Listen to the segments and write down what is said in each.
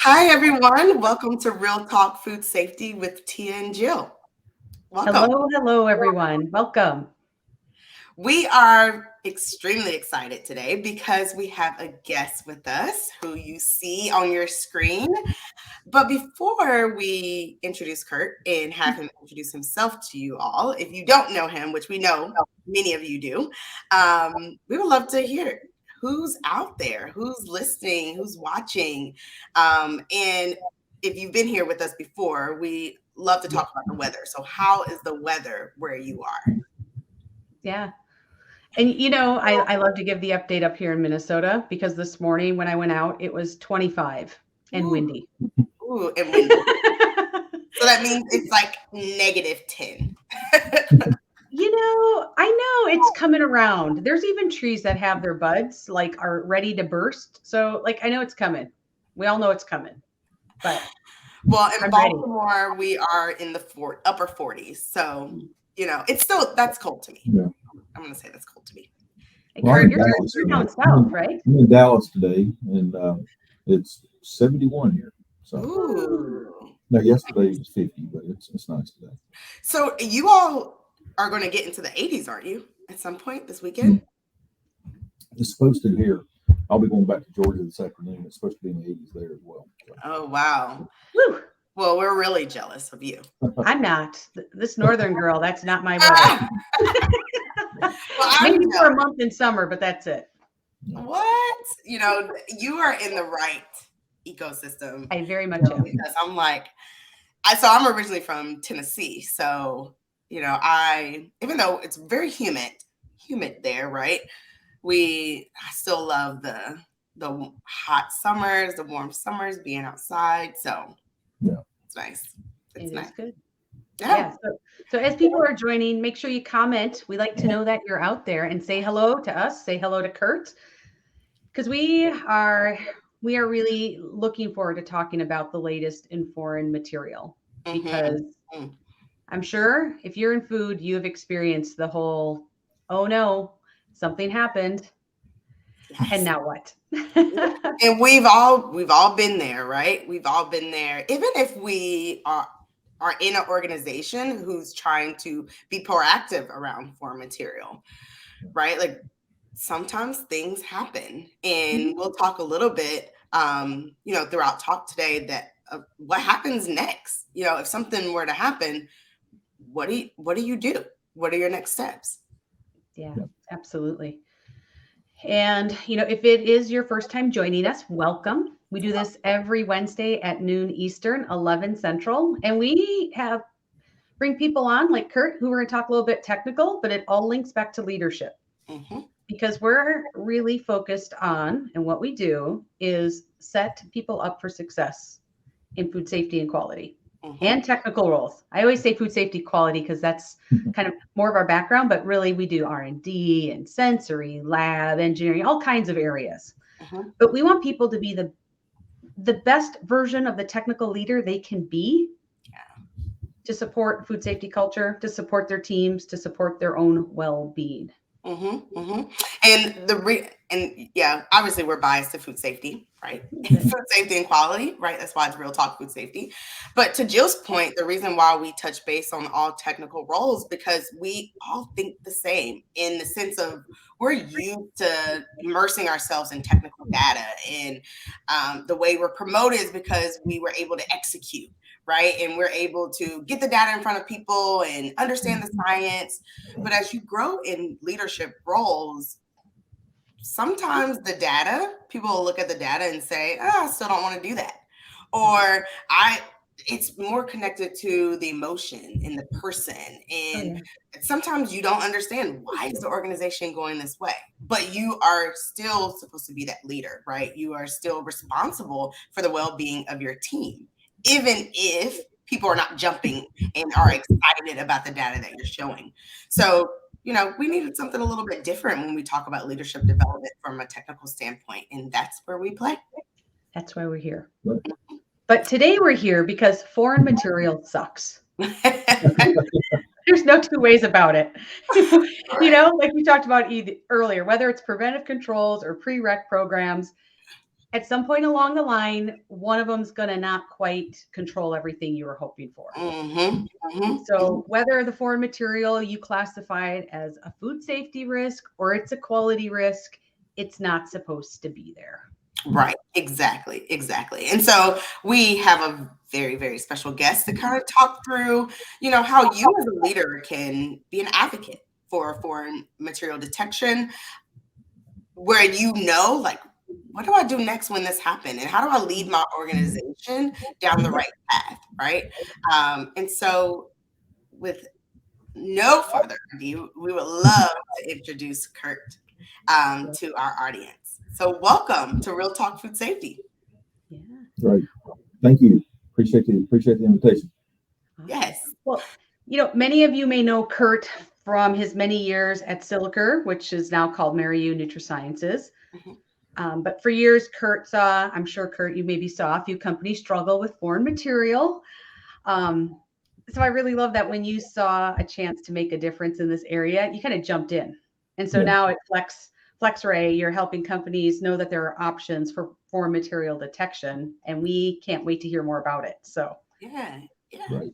Hi, everyone. Welcome to Real Talk Food Safety with Tia and Jill. Welcome. Hello, everyone. Welcome. We are extremely excited today because we have a guest with us who you see on your screen. But before we introduce Kurt and have him introduce himself to you all, if you don't know him, which we know many of you do, we would love to hear who's out there, who's listening, who's watching. And if you've been here with us before, we love to talk about the weather. So how is the weather where you are? Yeah. And I love to give the update up here in Minnesota because this morning when I went out, it was 25 and windy. Ooh, and windy. So that means it's like -10. I know it's coming around. There's even trees that have their buds are ready to burst. So I know it's coming. We all know it's coming. But well, in Baltimore, we are in the upper 40s. So, it's still, that's cold to me. Yeah. I'm going to say that's cold to me. Kurt, you're down south, right? I'm in Dallas today, and it's 71 here. So, no, yesterday it was 50, but it's nice today. So you all are going to get into the 80s, aren't you, at some point this weekend? It's supposed to here. I'll be going back to Georgia this afternoon. It's supposed to be in the 80s there as well. So. Oh, wow. Woo. Well, we're really jealous of you. I'm not. This northern girl, that's not my weather. Maybe for a month in summer, but that's it. What? You are in the right ecosystem. I very much am. Because I'm originally from Tennessee. So, even though it's very humid there, right? I still love the hot summers, the warm summers, being outside. So yeah, it's nice. It's nice. Good. Yeah. So as people are joining, make sure you comment. We like to know that you're out there and say hello to us. Say hello to Kurt, because we are really looking forward to talking about the latest in foreign material. Because I'm sure if you're in food, you have experienced the whole, oh no, something happened. Yes. And now what? And we've all been there, right? We've all been there. Even if we are in an organization who's trying to be proactive around foreign material, right? Like sometimes things happen, and we'll talk a little bit, throughout talk today that what happens next. If something were to happen, what do you do? What are your next steps? Yeah, absolutely. And, if it is your first time joining us, welcome. We do this every Wednesday at noon Eastern, 11 Central. And we bring people on like Kurt, who we're going to talk a little bit technical, but it all links back to leadership. Because we're really focused on, and what we do is set people up for success in food safety and quality. And technical roles. I always say food safety quality because that's kind of more of our background, but really we do R&D and sensory, lab, engineering, all kinds of areas. But we want people to be the best version of the technical leader they can be to support food safety culture, to support their teams, to support their own well-being. And obviously we're biased to food safety, right? Food safety and quality, right? That's why it's Real Talk Food Safety. But to Jill's point, the reason why we touch base on all technical roles, because we all think the same in the sense of we're used to immersing ourselves in technical data, and the way we're promoted is because we were able to execute. Right. And we're able to get the data in front of people and understand the science. But as you grow in leadership roles, sometimes people will look at the data and say, I still don't want to do that. Or it's more connected to the emotion in the person. And sometimes you don't understand why is the organization going this way, but you are still supposed to be that leader, right? You are still responsible for the well-being of your team, even if people are not jumping and are excited about the data that you're showing. So, we needed something a little bit different when we talk about leadership development from a technical standpoint, and that's where we play. That's why we're here. But today we're here because foreign material sucks. There's no two ways about it. Like we talked about earlier, whether it's preventive controls or prereq programs, at some point along the line, one of them's going to not quite control everything you were hoping for. So whether the foreign material you classified as a food safety risk or it's a quality risk, it's not supposed to be there. Right. Exactly. And so we have a very, very special guest to kind of talk through, how you as a leader can be an advocate for foreign material detection, where like, what do I do next when this happened? And how do I lead my organization down the right path? Right. And so with no further ado, we would love to introduce Kurt to our audience. So welcome to Real Talk Food Safety. Yeah. Right. Thank you. Appreciate the invitation. Yes. Well, many of you may know Kurt from his many years at Silica, which is now called Mariu Nutrisciences. But for years, I'm sure Kurt, you maybe saw a few companies struggle with foreign material. So I really love that when you saw a chance to make a difference in this area, you kind of jumped in. And so now at FlexXray, you're helping companies know that there are options for foreign material detection, and we can't wait to hear more about it. So yeah. Right.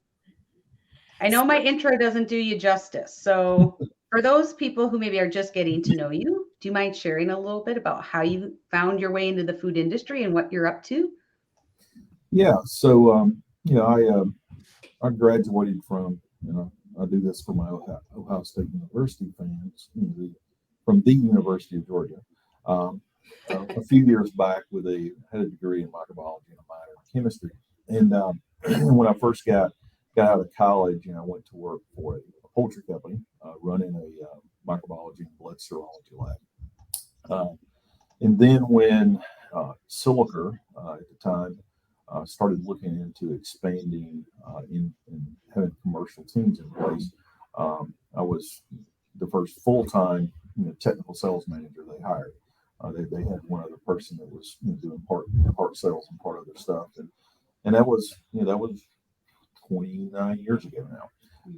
I know my intro doesn't do you justice. So for those people who maybe are just getting to know you, do you mind sharing a little bit about how you found your way into the food industry and what you're up to? Yeah. So, I graduated from, I do this for my Ohio State University fans, from the University of Georgia. A few years back, had a degree in microbiology and a minor in chemistry. And when I first got out of college, I went to work for a poultry company running a microbiology and blood serology lab. And then when Silica at the time started looking into expanding and having commercial teams in place, I was the first full-time technical sales manager they hired. They had one other person that was doing part sales and part other stuff, and that was 29 years ago now.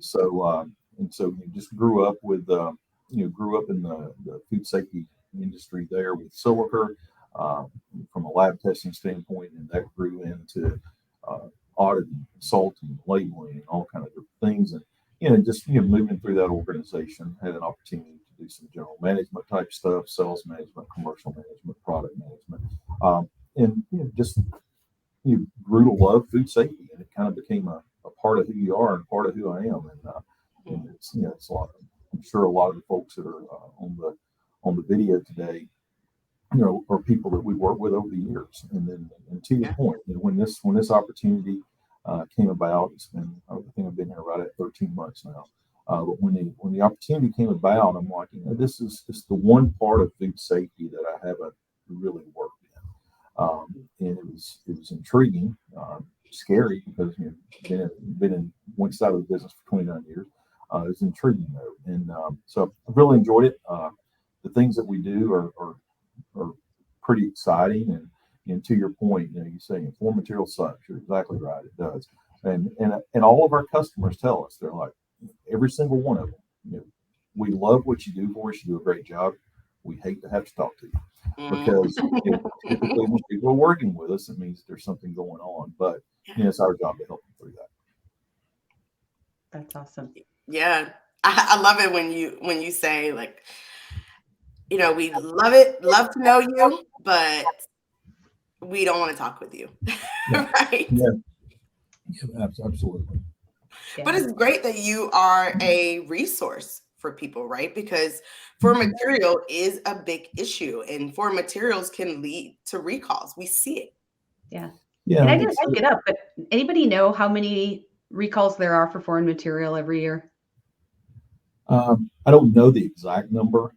So you just grew up in the food safety industry there with Silica from a lab testing standpoint, and that grew into auditing, consulting, labeling, and all kind of different things. And just moving through that organization, had an opportunity to do some general management type stuff, sales management, commercial management, product management, and just grew to love food safety, and it kind of became a part of who you are and part of who I am. And it's it's a lot. I'm sure a lot of the folks that are on the video today, are people that we work with over the years. And to your point, when this opportunity came about, I think I've been here right at 13 months now. But when the opportunity came about, I'm like, this is just the one part of food safety that I haven't really worked in, and it was intriguing, scary, because been in one side of the business for 29 years. It was intriguing though, and so I've really enjoyed it. The things that we do are pretty exciting, and to your point, you're saying foreign material sucks. You're exactly right, it does. And all of our customers tell us, they're like, every single one of them, we love what you do for us. You do a great job. We hate to have to talk to you, because typically when people are working with us, it means there's something going on. But it's our job to help them through that. That's awesome. Yeah, I love it when you say, like, we love to know you, but we don't want to talk with you. Right? Yeah, absolutely. But it's great that you are a resource for people, right? Because foreign material is a big issue, and foreign materials can lead to recalls. We see it. Yeah. Yeah. And I didn't look it up, but anybody know how many recalls there are for foreign material every year? I don't know the exact number.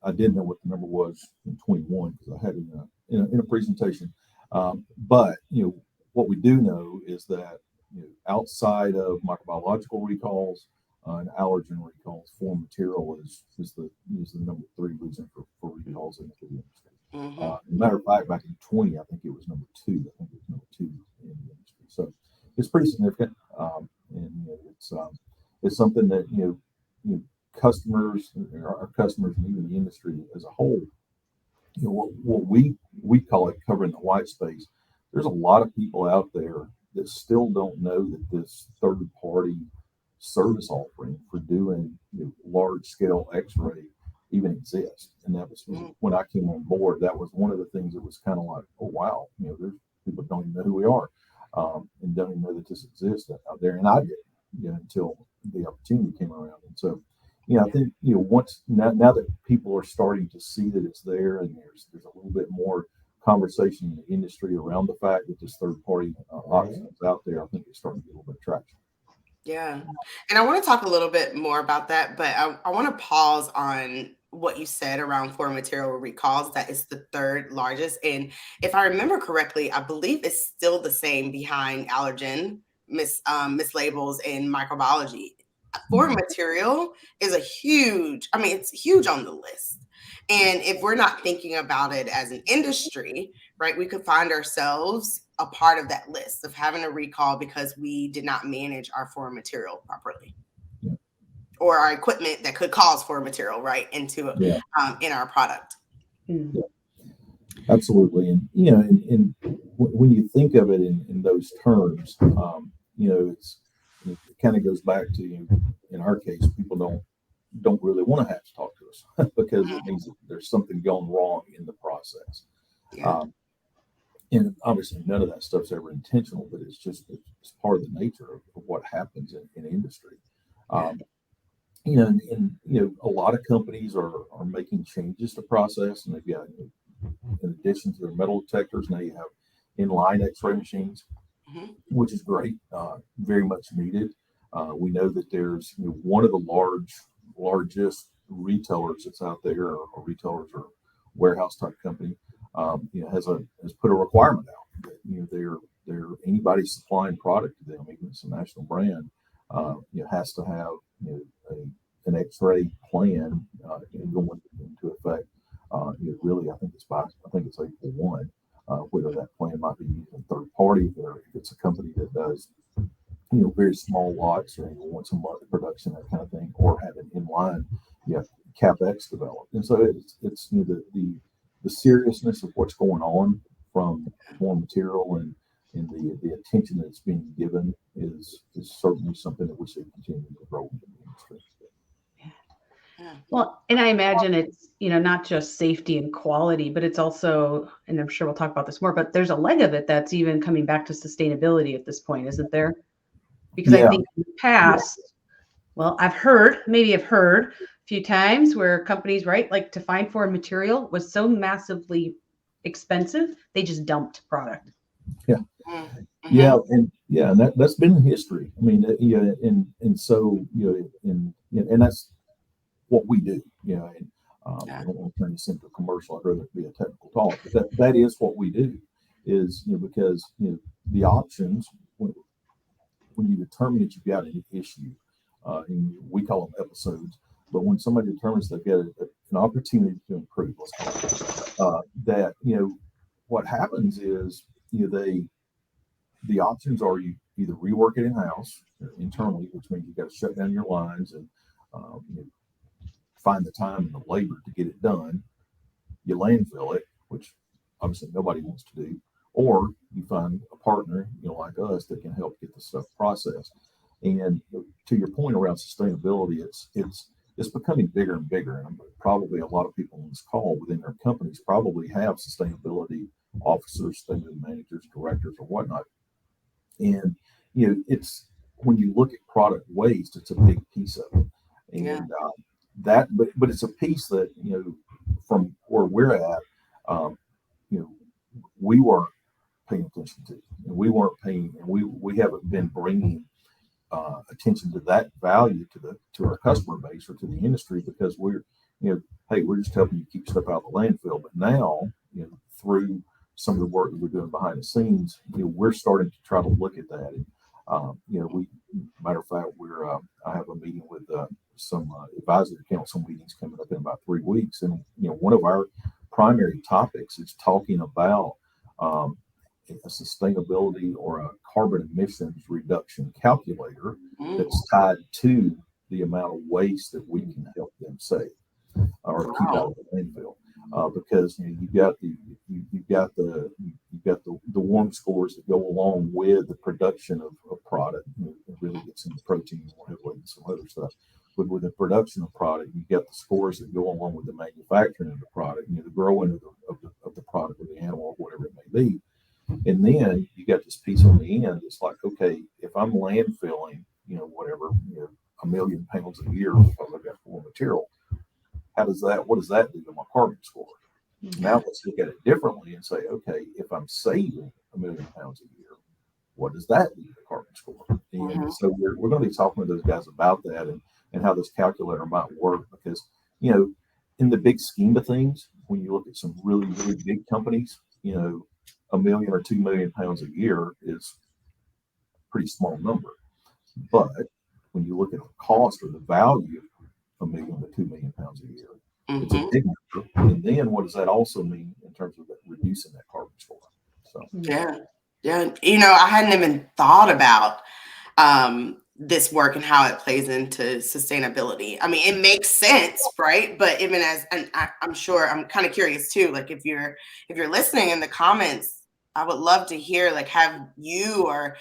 I did know what the number was in 21 because I had it in a presentation. But what we do know is that outside of microbiological recalls and allergen recalls, foreign material is the number 3 reason for recalls in the food industry. As a matter of fact, back in 20, I think it was number 2. I think it was number 2 in the industry. So it's pretty significant, and it's something that customers, our customers, and even the industry as a whole, what we call it covering the white space. There's a lot of people out there that still don't know that this third party service offering for doing large scale X-ray even exists. And that was when I came on board. That was one of the things that was kind of like, oh wow, there's people don't even know who we are, and don't even know that this exists out there. And I didn't, until the opportunity came around. And so, I think once now that people are starting to see that it's there, and there's a little bit more conversation in the industry around the fact that this third party option is out there, I think it's starting to get a little bit of traction. Yeah. And I want to talk a little bit more about that, but I want to pause on what you said around foreign material recalls. That is the third largest. And if I remember correctly, I believe it's still the same behind allergen, mislabels, and microbiology. Foreign material is it's huge on the list. And if we're not thinking about it as an industry, right, we could find ourselves a part of that list of having a recall because we did not manage our foreign material properly, or our equipment that could cause foreign material into in our product. Yeah. Absolutely. And and when you think of it in those terms, it kind of goes back to, in our case, people don't really want to have to talk to us because it means that there's something going wrong in the process. Yeah. And obviously none of that stuff's ever intentional, but it's part of the nature of what happens in industry. A lot of companies are making changes to process, and they've got, in addition to their metal detectors, now you have inline X-ray machines, which is great, very much needed. We know that there's one of the largest retailers that's out there, or retailers or warehouse type company, has put a requirement out that they're anybody supplying product to them, even if it's a national brand, has to have an X-ray plan going into effect. Really, I think it's April 1. Whether that plan might be using third party, or if it's a company that does very small lots, or once a month production, that kind of thing, or have an inline CapEx developed. And so it's the seriousness of what's going on from foreign material and the attention that's being given is certainly something that we should continue to grow in the industry. Well, and I imagine it's, not just safety and quality, but it's also, and I'm sure we'll talk about this more, but there's a leg of it that's even coming back to sustainability at this point, isn't there? Because I think in the past, well, I've heard a few times where companies, right, like to find foreign material was so massively expensive, they just dumped product. Yeah. And that's been the history. I mean, and so, and that's what we do, and I don't want to turn this into a commercial. I'd rather it be a technical talk, but that is what we do, is, because, the options, when you determine that you've got an issue, and we call them episodes, but when somebody determines they've got an opportunity to improve, let's call it, that, what happens is, the options are you either rework it in-house or internally, which means you've got to shut down your lines and find the time and the labor to get it done. You landfill it, which obviously nobody wants to do, or you find a partner, like us, that can help get the stuff processed. And to your point around sustainability, it's becoming bigger and bigger. And probably a lot of people on this call within their companies probably have sustainability officers, sustainability managers, directors, or whatnot. And it's, when you look at product waste, it's a big piece of it. And but it's a piece that, from where we're at, we weren't paying attention to, and we weren't paying, and we haven't been bringing attention to that value to our customer base or to the industry, because we're, hey, we're just helping you keep stuff out of the landfill. But now, through some of the work that we're doing behind the scenes, we're starting to try to look at that. And we, matter of fact, I have a meeting with some advisory council meetings coming up in about 3 weeks, and one of our primary topics is talking about a sustainability or a carbon emissions reduction calculator that's tied to the amount of waste that we can help them save or keep out of the landfill. because you've got the warm scores that go along with the production of product. It really gets into protein more heavily than some other stuff. But with the production of product, you get the scores that go along with the manufacturing of the product, the growing of the product or the animal or whatever it may be. And then you got this piece on the end. It's like, okay, if I'm landfilling, whatever, 1 million pounds a year because I've got raw material, what does that do to my carbon score? Now let's look at it differently and say, okay, if I'm saving 1 million pounds a year, what does that do to the carbon score? And so we're going to be talking with those guys about that and how this calculator might work, because, in the big scheme of things, when you look at some really, really big companies, 1 million or 2 million pounds a year is a pretty small number. But when you look at the cost or the value of 1 million to 2 million pounds a year, it's a big number. And then what does that also mean in terms of reducing that carbon score? So yeah. I hadn't even thought about this work and how it plays into sustainability. I mean, it makes sense, right? But even I'm sure, I'm kind of curious too, like if you're listening in the comments, I would love to hear, like, have you or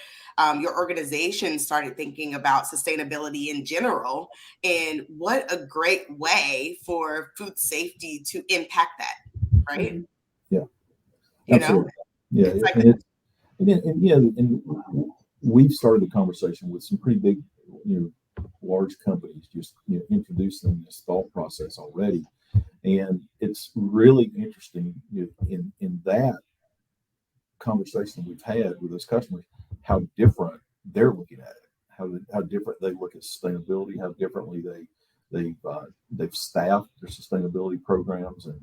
your organization started thinking about sustainability in general, and what a great way for food safety to impact that, right? Yeah, absolutely. Yeah, it's like, and we've started the conversation with some pretty big, large companies, just introducing this thought process already, and it's really interesting in that conversation we've had with those customers, how different they're looking at it, how different they look at sustainability, how differently they've staffed their sustainability programs, and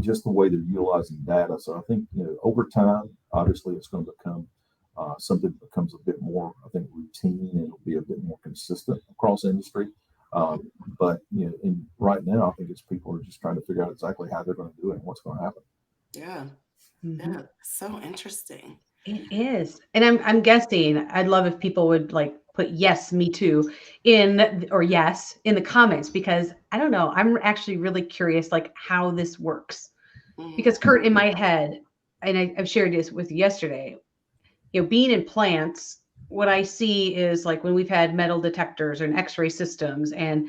just the way they're utilizing data. So I think over time, obviously, it's going to become something that becomes a bit more, I think, routine, and it'll be a bit more consistent across industry. But right now, I think it's people are just trying to figure out exactly how they're going to do it and what's going to happen. Yeah. Yeah, so interesting. It is. And I'm guessing, I'd love if people would like put yes, me too, yes in the comments, because I don't know, I'm actually really curious, like, how this works. Because Kurt, in my head, and I've shared this with you yesterday, being in plants, what I see is like when we've had metal detectors and X-ray systems, and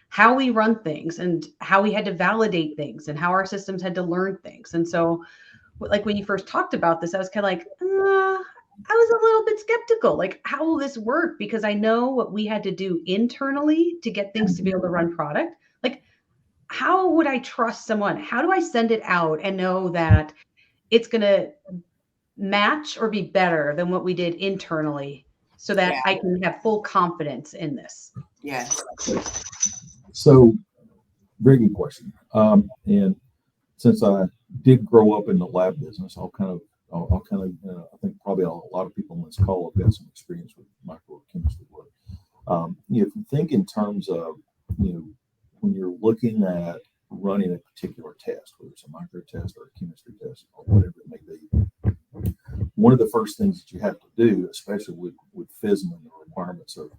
how we run things and how we had to validate things and how our systems had to learn things. And so, like, when you first talked about this, I was kind of like, I was a little bit skeptical. Like, how will this work? Because I know what we had to do internally to get things to be able to run product. Like, how would I trust someone? How do I send it out and know that it's going to match or be better than what we did internally, so that I can have full confidence in this? Yes. So, very good question. And since I did grow up in the lab business, I'll kind of, I think probably a lot of people on this call have got some experience with microchemistry work. If you think in terms of, when you're looking at running a particular test, whether it's a micro test or a chemistry test or whatever it may be, one of the first things that you have to do, especially with FSMA and the requirements of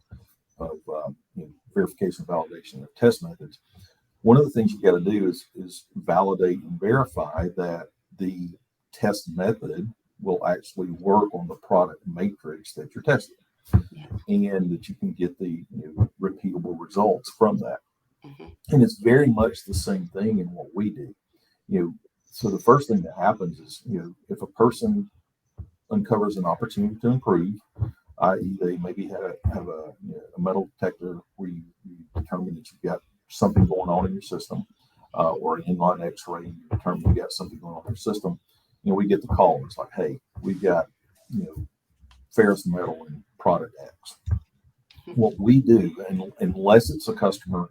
verification and validation of test methods, one of the things you got to do is validate and verify that the test method will actually work on the product matrix that you're testing, and that you can get the repeatable results from that. And it's very much the same thing in what we do. So the first thing that happens is, if a person uncovers an opportunity to improve, i.e., they maybe have a metal detector where you determine that you've got something going on in your system, or an inline X-ray, you determine you've got something going on in your system. We get the call. It's like, hey, we've got ferrous metal in product X. What we do, and unless it's a customer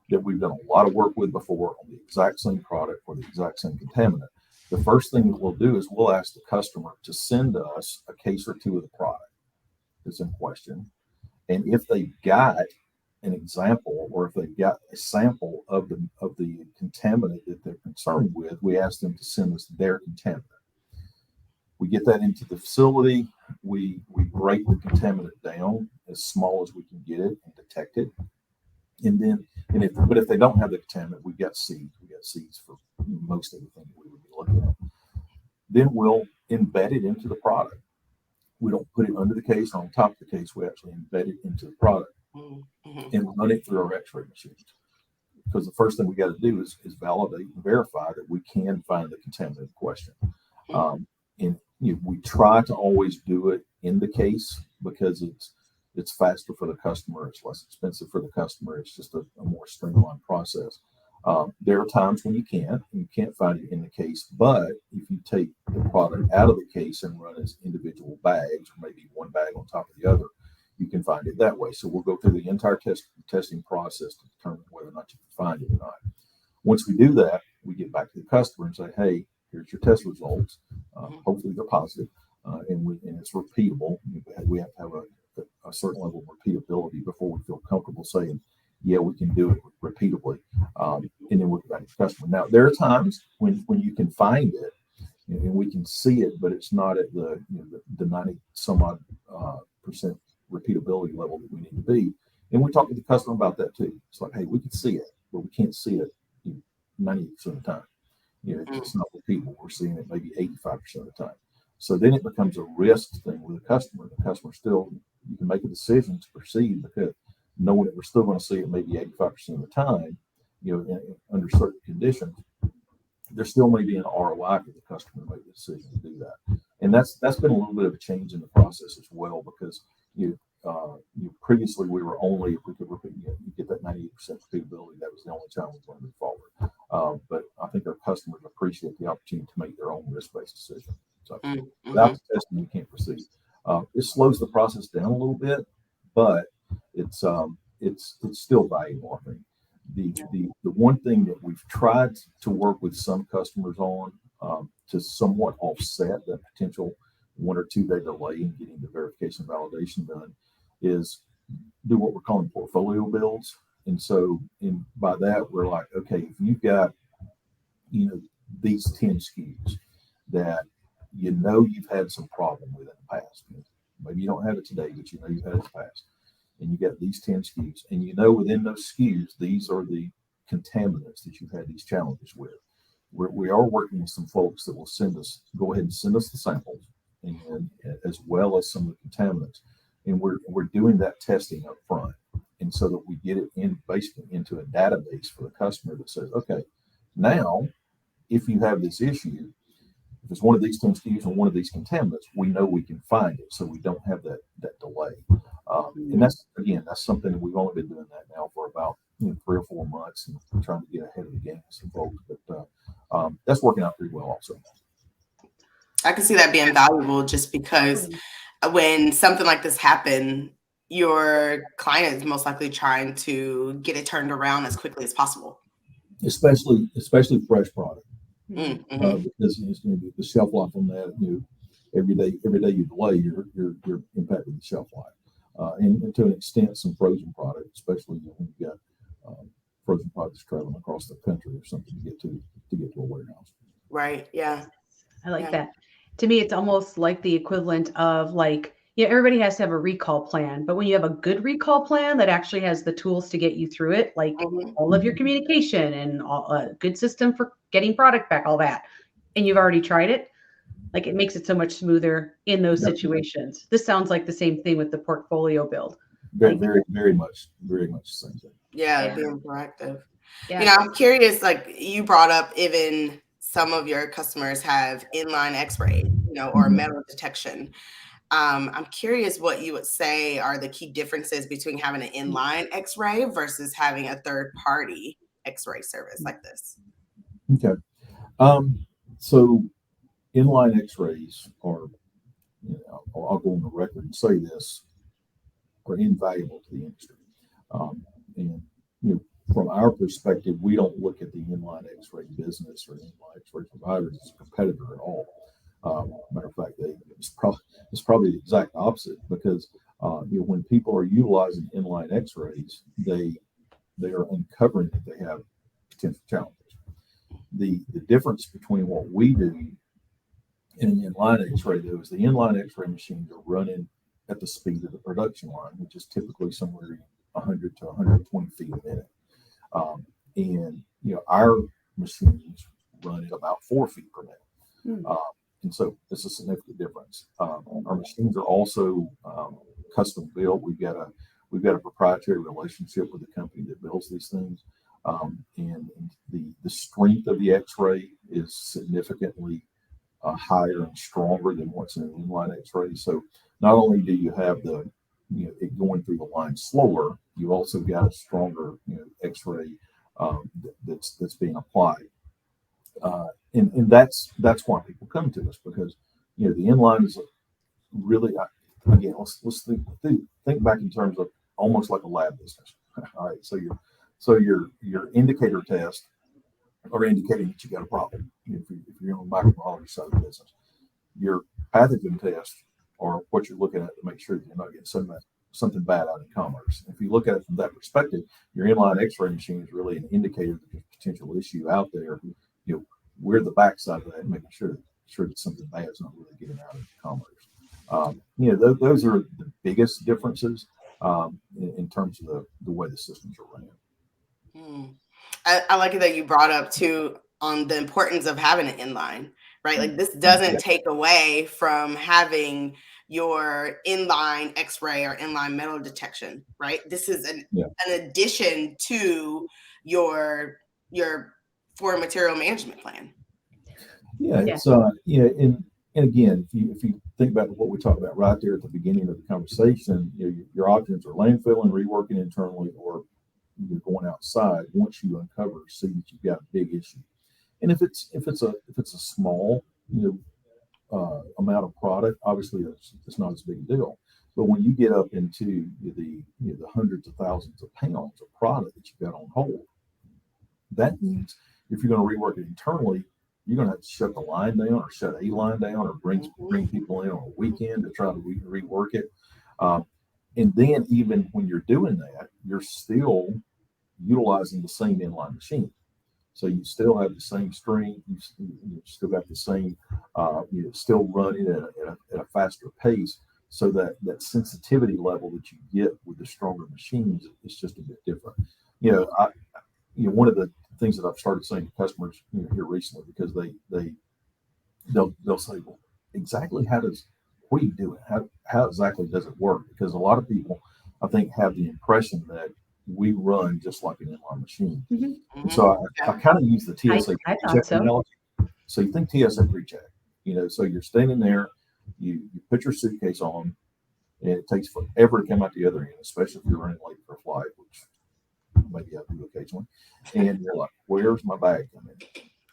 that we've done a lot of work with before on the exact same product or the exact same contaminant, the first thing that we'll do is we'll ask the customer to send us a case or two of the product that's in question. And if they've got an example, or if they've got a sample of the contaminant that they're concerned with, we ask them to send us their contaminant. We get that into the facility. We break the contaminant down as small as we can get it and detect it. But if they don't have the contaminant, we've got seeds. We've got seeds for most everything that we would be looking at. Then we'll embed it into the product. We don't put it under the case or on top of the case. We actually embed it into the product and run it through our X-ray machines. Because the first thing we got to do is validate and verify that we can find the contaminant in question. We try to always do it in the case because it's faster for the customer. It's less expensive for the customer. It's just a more streamlined process. There are times when you can't find it in the case, but if you take the product out of the case and run as individual bags, or maybe one bag on top of the other, you can find it that way. So we'll go through the entire testing process to determine whether or not you can find it or not. Once we do that, we get back to the customer and say, hey, here's your test results. Hopefully they're positive, and it's repeatable. We have to have a certain level of repeatability before we feel comfortable saying, yeah, we can do it repeatably. And then we'll get back to the customer. Now, there are times when you can find it and we can see it, but it's not at the 90 some odd percent repeatability level that we need to be. And we talk to the customer about that too. It's like, hey, we can see it, but we can't see it 90% of the time. It's not repeatable. We're seeing it maybe 85% of the time. So then it becomes a risk thing with the customer. The customer still, you can make a decision to proceed because knowing that we're still going to see it maybe 85% of the time, under certain conditions, there still may be an ROI for the customer to make the decision to do that. And that's been a little bit of a change in the process as well, because previously we were only, if we could repeat, you get that 98% repeatability, that was the only time we were going to move forward. But I think our customers appreciate the opportunity to make their own risk-based decision. So without the testing, you can't proceed. It slows the process down a little bit, but it's still valuable. I think the one thing that we've tried to work with some customers on to somewhat offset that potential 1 or 2 day delay in getting the verification and validation done is do what we're calling portfolio builds. And so by that, we're like, okay, if you've got, these 10 SKUs that you've had some problem with in the past. Maybe you don't have it today, but you've had it in the past. And you got these 10 SKUs. And within those SKUs, these are the contaminants that you've had these challenges with. We are working with some folks that will go ahead and send us the samples, and as well as some of the contaminants. And we're doing that testing up front. And so that we get it basically into a database for the customer that says, okay, now, if you have this issue, if it's one of these 10 SKUs and one of these contaminants, we know we can find it, so we don't have that delay. And that's something that we've only been doing that now for about 3 or 4 months, and trying to get ahead of the game with some folks. But that's working out pretty well also. I can see that being valuable, just because when something like this happens, your client is most likely trying to get it turned around as quickly as possible. Especially fresh product, because the shelf life on that, every day you delay, you're impacting the shelf life, and to an extent, some frozen product, especially when you got frozen products traveling across the country or something to get to a warehouse. Right. Yeah. I like that. To me, it's almost like the equivalent of everybody has to have a recall plan, but when you have a good recall plan that actually has the tools to get you through it, like all of your communication and a good system for getting product back, all that, and you've already tried it, it makes it so much smoother in those situations. This sounds like the same thing with the portfolio build. Very, very much the same thing. Yeah, being proactive. Yeah. I'm curious, you brought up even some of your customers have inline X-ray, or metal detection. I'm curious what you would say are the key differences between having an inline X-ray versus having a third-party X-ray service like this. Okay. So inline X-rays are, I'll go on the record and say this, are invaluable to the industry. And from our perspective, we don't look at the inline X-ray business or inline X-ray providers as a competitor at all. Matter of fact, it's probably the exact opposite, because when people are utilizing inline X-rays, they are uncovering that they have potential challenges. The difference between what we do and an inline X-ray, though, is the inline X-ray machines are running at the speed of the production line, which is typically somewhere 100 to 120 feet a minute. And our machines run at about 4 feet per minute. And so it's a significant difference. Our machines are also custom built. We've got a proprietary relationship with the company that builds these things. And the strength of the X-ray is significantly higher and stronger than what's in an inline X-ray. So not only do you have it going through the line slower, you also got a stronger X-ray that's being applied. And that's why people come to us, because the inline is really, again, let's think back in terms of almost like a lab business. All right, so your indicator tests are indicating that you got a problem. If you're on the microbiology side of the business, your pathogen tests are what you're looking at to make sure that you're not getting something bad out in commerce. If you look at it from that perspective, your inline X-ray machine is really an indicator that there's a potential issue out there. We're the backside of that, making sure that something bad is not really getting out into commerce. Those are the biggest differences in terms of the way the systems are ran. I like it that you brought up too on the importance of having an inline, right? Like this doesn't take away from having your inline X-ray or inline metal detection, right? This is an addition to your foreign material management plan. It's and again, if you think about what we talked about right there at the beginning of the conversation, your options are landfilling, reworking internally, or you're going outside. Once you uncover, see that you've got a big issue, and if it's a small amount of product, obviously it's not as big a deal. But when you get up into the hundreds of thousands of pounds of product that you've got on hold, that means if you're going to rework it internally, you're going to have to shut the line down, or shut a line down, or bring people in on a weekend to try to rework it. And then even when you're doing that, you're still utilizing the same inline machine. So you still have the same string, you still got the same, still running at a faster pace. So that sensitivity level that you get with the stronger machines is just a bit different. One of the things that I've started saying to customers here recently, because they'll say, well, exactly what are you doing? How exactly does it work? Because a lot of people, I think, have the impression that we run just like an inline machine. Mm-hmm. And so I kind of use the TSA pre-check analogy. So you think TSA pre-check, so you're standing there, you put your suitcase on, and it takes forever to come out the other end, especially if you're running late for a flight, which maybe I do occasionally. And you're like, where's my bag coming?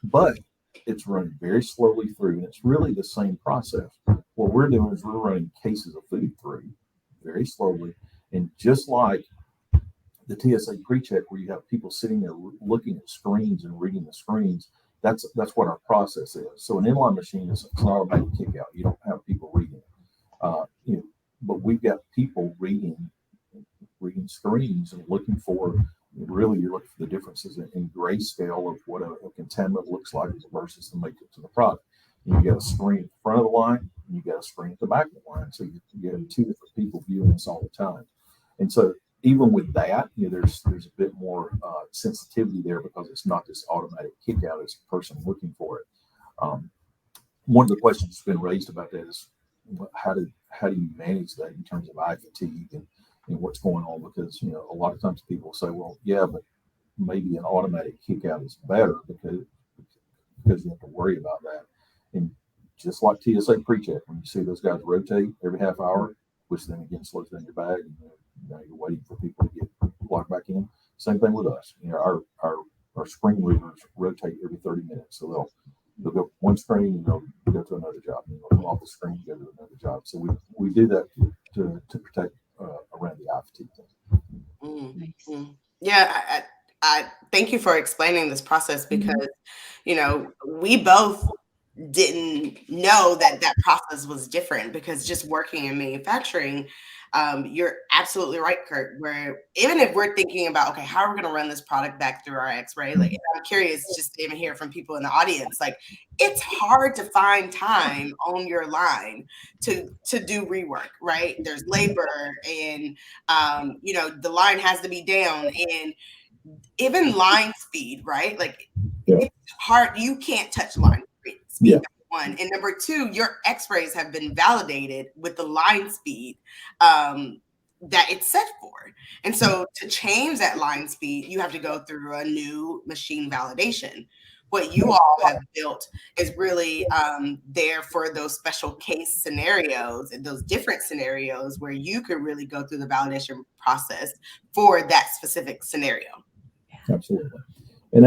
But it's running very slowly through, and it's really the same process. What we're doing is we're running cases of food through very slowly, and just like the TSA pre-check, where you have people sitting there looking at screens and reading the screens, that's what our process is. So an inline machine is an automatic kick out. You don't have people reading it. But we've got people reading screens and looking for, really you're looking for the differences in grayscale of what a contaminant looks like versus the makeup to the product. And you got a screen in front of the line, and you got a screen at the back of the line. So you have two different people viewing this all the time. And so even with that, there's a bit more sensitivity there, because it's not this automatic kick out, it's a person looking for it. One of the questions that's been raised about that is, how do you manage that in terms of eye fatigue and what's going on? Because a lot of times people say, well, yeah, but maybe an automatic kick out is better because you have to worry about that. And just like TSA pre-check, when you see those guys rotate every half hour, which then again slows down your bag, and you're waiting for people to get locked back in. Same thing with us. Our screen readers rotate every 30 minutes, so they'll go one screen and they'll go to another job, and they'll come off the screen and go to another job. So we do that to protect around the eye fatigue thing. Nice. Yeah, I thank you for explaining this process, because we both didn't know that that process was different, because just working in manufacturing, you're absolutely right, Kurt, where even if we're thinking about, okay, how are we going to run this product back through our X-ray? Like, I'm curious just to even hear from people in the audience, like, it's hard to find time on your line to do rework, right? There's labor, and the line has to be down, and even line speed, right? Like, it's hard. You can't touch line speed. Yeah. One, and number two, your X-rays have been validated with the line speed that it's set for. And so to change that line speed, you have to go through a new machine validation. What you all have built is really there for those special case scenarios and those different scenarios where you could really go through the validation process for that specific scenario. Absolutely. And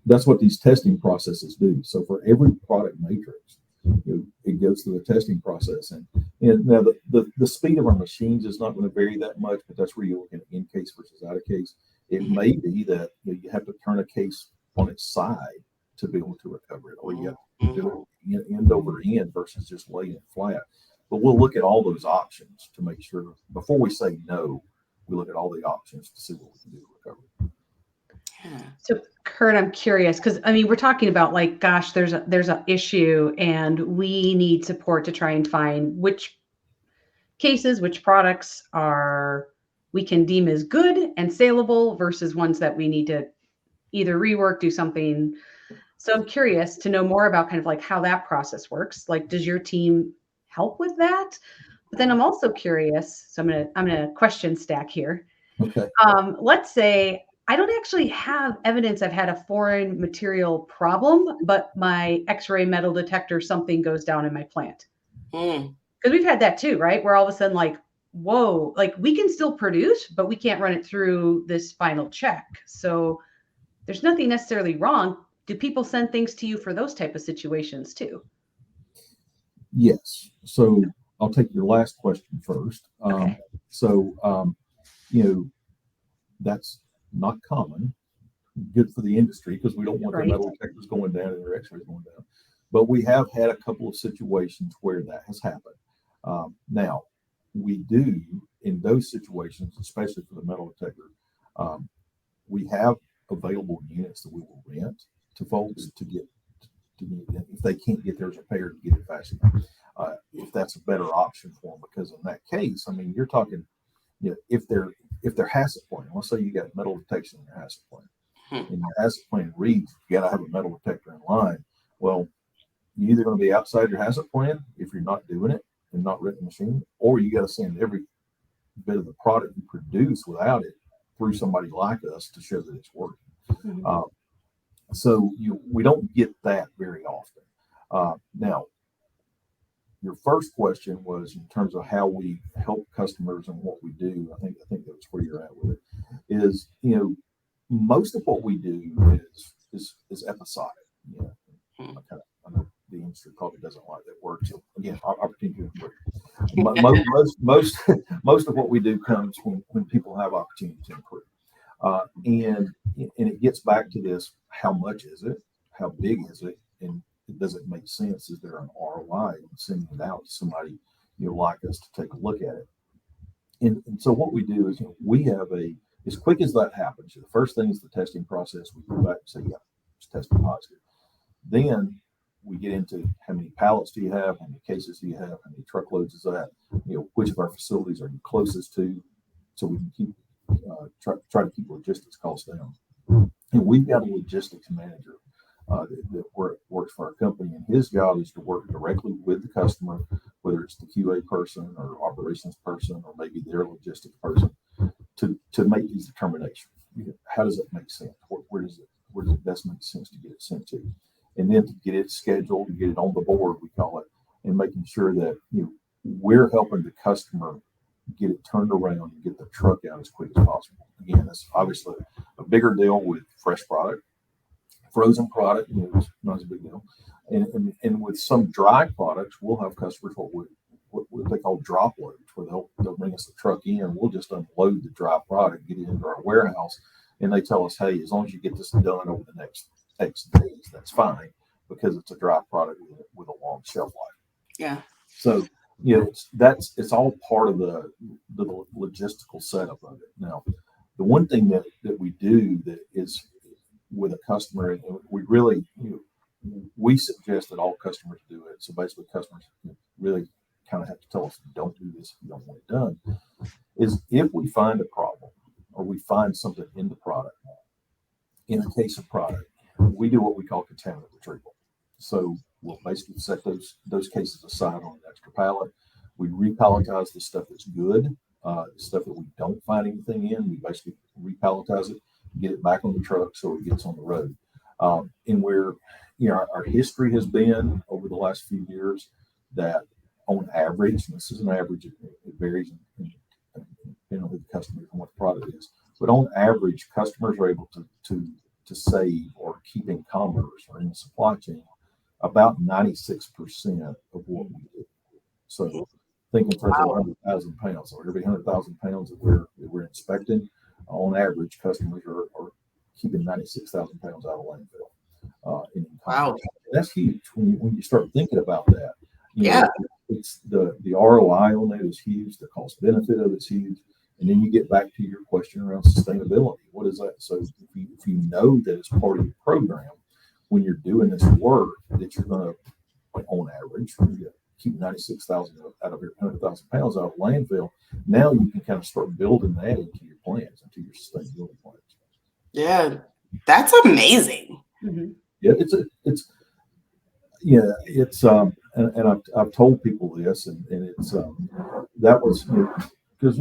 that's what these testing processes do. So for every product matrix, it goes through a testing process. And now the speed of our machines is not going to vary that much, but that's where you're looking at in case versus out of case. It may be that you have to turn a case on its side to be able to recover it, or you have to do it end over end versus just laying it flat. But we'll look at all those options to make sure before we say no, we look at all the options to see what we can do to recover it. So Kurt, I'm curious, because I mean, we're talking about like, gosh, there's an issue and we need support to try and find which cases, which products we can deem as good and saleable versus ones that we need to either rework, do something. So I'm curious to know more about kind of like how that process works. Like, does your team help with that? But then I'm also curious. So I'm gonna question stack here. Okay. Let's say I don't actually have evidence I've had a foreign material problem, but my X-ray metal detector, something goes down in my plant. Because we've had that too, right? Where all of a sudden, like, whoa, like we can still produce, but we can't run it through this final check. So there's nothing necessarily wrong. Do people send things to you for those type of situations too? Yes. So I'll take your last question first. Okay. That's not common. Good for the industry because we don't want Right. the metal detectors going down and their X-rays going down. But we have had a couple of situations where that has happened. Now, we do in those situations, especially for the metal detector, we have available units that we will rent to folks to get if they can't get theirs repaired, to get it fast enough. If that's a better option for them, because in that case, I mean, you're talking, if they're HACCP plan, let's say you got metal detection in your HACCP plan, and your HACCP plan reads you got to have a metal detector in line. Well, you're either going to be outside your HACCP plan if you're not doing it and not renting the machine, or you got to send every bit of the product you produce without it through somebody like us to show that it's working. Mm-hmm. So we don't get that very often. Now, your first question was in terms of how we help customers and what we do. I think that's where you're at with it. Is most of what we do is episodic. I know the industry probably doesn't like that word. So again, opportunity to improve. Most of what we do comes when people have opportunity to improve. And it gets back to this: how much is it? How big is it? And does it make sense? Is there an ROI in sending it out to somebody like us to take a look at it? And so what we do is we have as quick as that happens, the first thing is the testing process. We go back and say, yeah, it's testing positive. Then we get into how many pallets do you have? How many cases do you have? How many truckloads is that? Which of our facilities are you closest to? So we can keep try to keep logistics costs down. And we've got a logistics manager that works for our company, and his job is to work directly with the customer, whether it's the QA person or operations person or maybe their logistics person, to make these determinations. How does it make sense? Where does it best make sense to get it sent to? And then to get it scheduled, get it on the board, we call it, and making sure that we're helping the customer get it turned around and get the truck out as quick as possible. Again, that's obviously a bigger deal with fresh product. Frozen product, it's not as a big deal. And with some dry products, we'll have customers what they call drop loads, where they'll bring us the truck in, we'll just unload the dry product, get it into our warehouse, and they tell us, hey, as long as you get this done over the next X days, that's fine. because it's a dry product with a long shelf life. Yeah. So, it's all part of the logistical setup of it. Now, the one thing that we do that is with a customer, and we really, we suggest that all customers do it. So basically, customers really kind of have to tell us, don't do this if you don't want it done. Is if we find a problem or we find something in the product, in the case of product, we do what we call contaminant retrieval. So we'll basically set those cases aside on an extra pallet. We repalletize the stuff that's good, the stuff that we don't find anything in. We basically repalletize it, get it back on the truck so it gets on the road. And where our history has been over the last few years that on average, and this is an average, it varies depending on who the customer and what the product is, but on average, customers are able to save or keep in commerce or in the supply chain about 96% of what we do. So think in terms of 100,000 pounds. So every 100,000 pounds that we're inspecting, on average, customers are keeping 96,000 pounds out of landfill. Wow. That's huge when you start thinking about that. It's the ROI on that is huge. The cost benefit of it's huge. And then you get back to your question around sustainability. What is that? So if you know that it's part of your program, when you're doing this work, that you're going to, on average, keep 96,000 out of your 100,000 pounds out of landfill, now you can kind of start building that into your plans, into your sustainability plans. Yeah, that's amazing. Mm-hmm. Yeah, and I've told people this, and it's that was because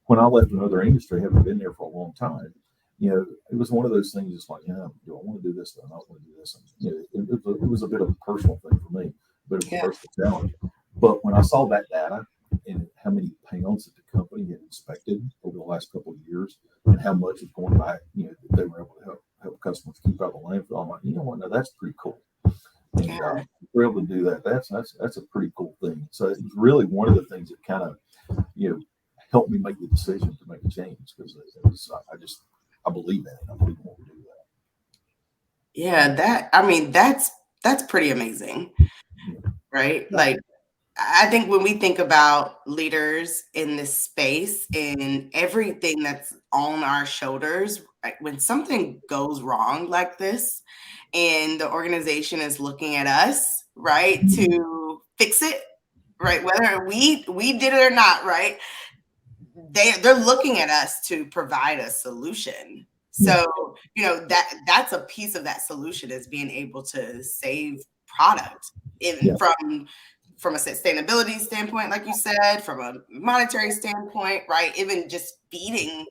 when I left another industry, having been there for a long time, it was one of those things. It's like, do I want to do this? Do I not want to do this? And, it was a bit of a personal thing for me, a bit of a personal challenge. But when I saw that data and how many pounds that the company had inspected over the last couple of years, and how much is going back, that they were able to help customers keep out of the landfill, I'm like, you know what? Now that's pretty cool. And if we're able to do that, that's a pretty cool thing. So it was really one of the things that kind of, helped me make the decision to make a change, because I believe in it. I believe in what we do that. Yeah, that's pretty amazing, right? Yeah. Like, I think when we think about leaders in this space and everything that's on our shoulders, right, when something goes wrong like this, and the organization is looking at us, right, to fix it, right, whether we did it or not, right, they're looking at us to provide a solution. So, that's a piece of that solution, is being able to save product from a sustainability standpoint, like you said, from a monetary standpoint, right? Even just feeding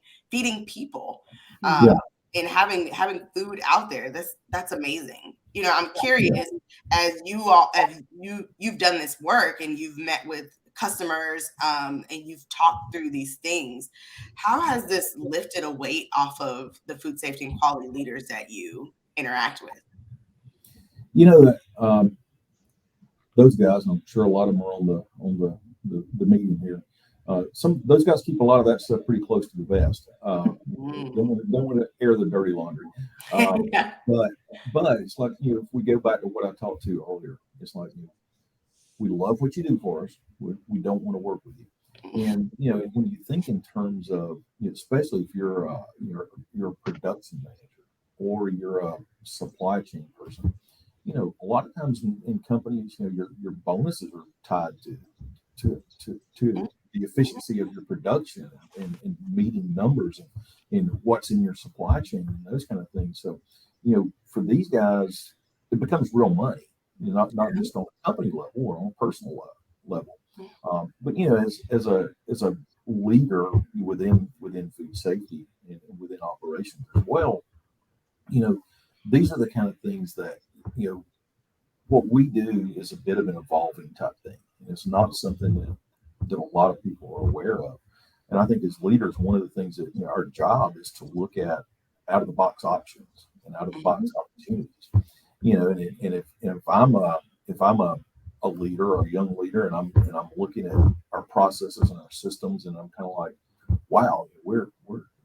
people, and having food out there. That's amazing. I'm curious, as you've done this work and you've met with customers, and you've talked through these things, how has this lifted a weight off of the food safety and quality leaders that you interact with? Those guys, I'm sure a lot of them are on the meeting here. Those guys keep a lot of that stuff pretty close to the vest. Don't want to air the dirty laundry. But it's like, if we go back to what I talked to earlier, it's like, we love what you do for us. We don't want to work with you. And when you think in terms of, especially if you're a production manager or you're a supply chain person, a lot of times in companies, your bonuses are tied to the efficiency of your production and meeting numbers and what's in your supply chain and those kind of things. So, for these guys, it becomes real money, not just on a company level or on a personal level. But as a leader within food safety and within operations as well, these are the kind of things that what we do is a bit of an evolving type thing. It's not something that a lot of people are aware of. And I think as leaders, one of the things that our job is to look at out of the box options and out of the box opportunities. And if I'm a leader or a young leader, and I'm looking at our processes and our systems, and I'm kind of like, wow, we're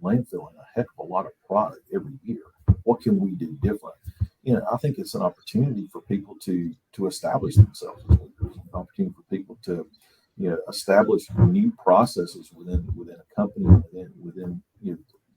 landfilling a heck of a lot of product every year. What can we do different? I think it's an opportunity for people to establish themselves as leaders, an opportunity for people to establish new processes within a company, within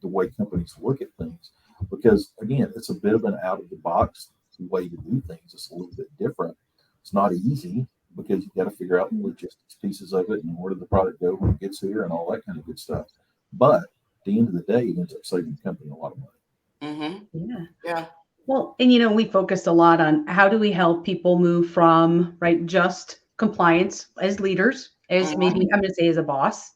the way companies look at things. Because again, it's a bit of an out of the box way to do things. It's a little bit different. It's not easy because you got to figure out the logistics pieces of it and where did the product go when it gets here and all that kind of good stuff. But at the end of the day, it ends up saving the company a lot of money. Yeah. Well, and we focused a lot on how do we help people move from just compliance as leaders, as maybe I'm going to say as a boss,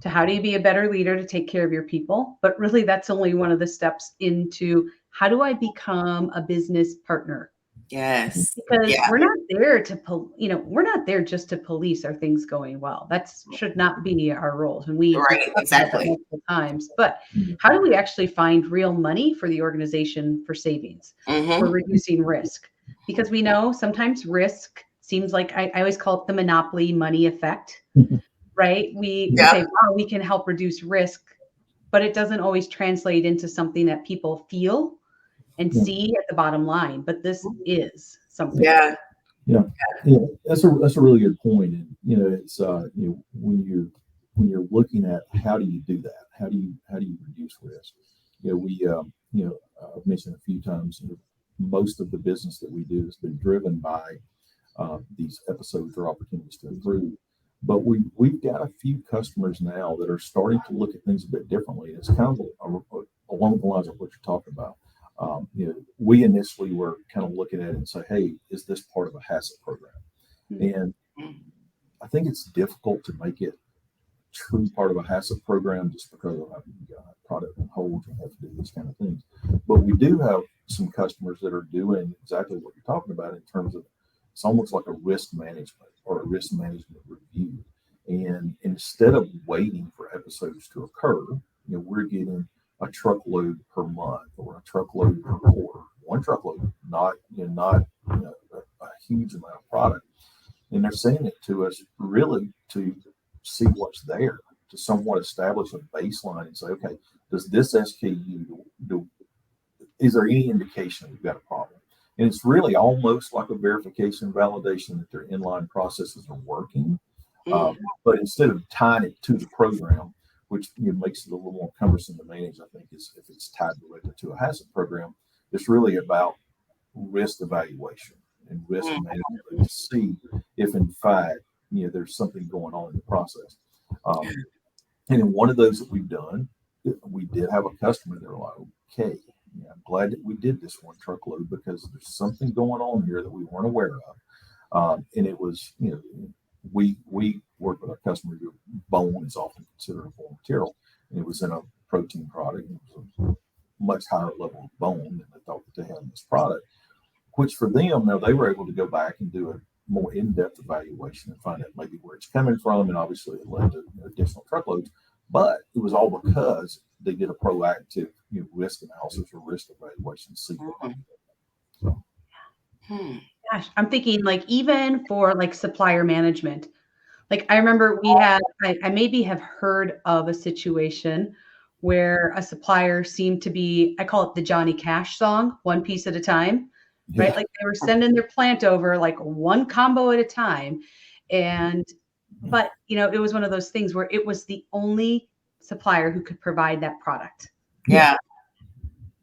to how do you be a better leader to take care of your people? But really, that's only one of the steps into how do I become a business partner? Yes. Because we're not there to, we're not there just to police are things going well. That should not be our roles. And we exactly multiple times. But how do we actually find real money for the organization for savings, for reducing risk? Because we know sometimes risk seems like I always call it the monopoly money effect, right? We say, wow, we can help reduce risk, but it doesn't always translate into something that people feel and see at the bottom line. But this is something. Yeah. That's a really good point. And it's when you're looking at how do you do that? How do you reduce risk? I've mentioned a few times. Most of the business that we do has been driven by these episodes or opportunities to improve. But we've got a few customers now that are starting to look at things a bit differently. It's kind of along the lines of what you're talking about. We initially were kind of looking at it and say, hey, is this part of a HACCP program? And I think it's difficult to make it true part of a HACCP program just because of product on hold and have to do these kind of things. But we do have some customers that are doing exactly what you're talking about in terms of it's almost like a risk management or a risk management review. And instead of waiting for episodes to occur, we're getting a truckload per month or a truckload per quarter, one truckload, not a huge amount of product. And they're sending it to us really to see what's there, to somewhat establish a baseline and say, okay, does this SKU, is there any indication we've got a problem? And it's really almost like a verification validation that their inline processes are working. But instead of tying it to the program, which makes it a little more cumbersome to manage, I think, is if it's tied directly to a HACCP program, it's really about risk evaluation and risk management to see if, in fact, there's something going on in the process. And in one of those that we've done, we did have a customer that were like, okay, I'm glad that we did this one truckload because there's something going on here that we weren't aware of. And it was, we work with our customer who bone is often considered a form material. And it was in a protein product. It was a much higher level of bone than they thought that they had in this product, which for them, now they were able to go back and do a more in-depth evaluation and find out maybe where it's coming from. And obviously it led to additional truckloads, but it was all because they did a proactive risk analysis or risk evaluation. Gosh, I'm thinking even for supplier management, I remember we had, I maybe have heard of a situation where a supplier seemed to be, I call it the Johnny Cash song, one piece at a time, right? They were sending their plant over one combo at a time. But it was one of those things where it was the only supplier who could provide that product. Yeah.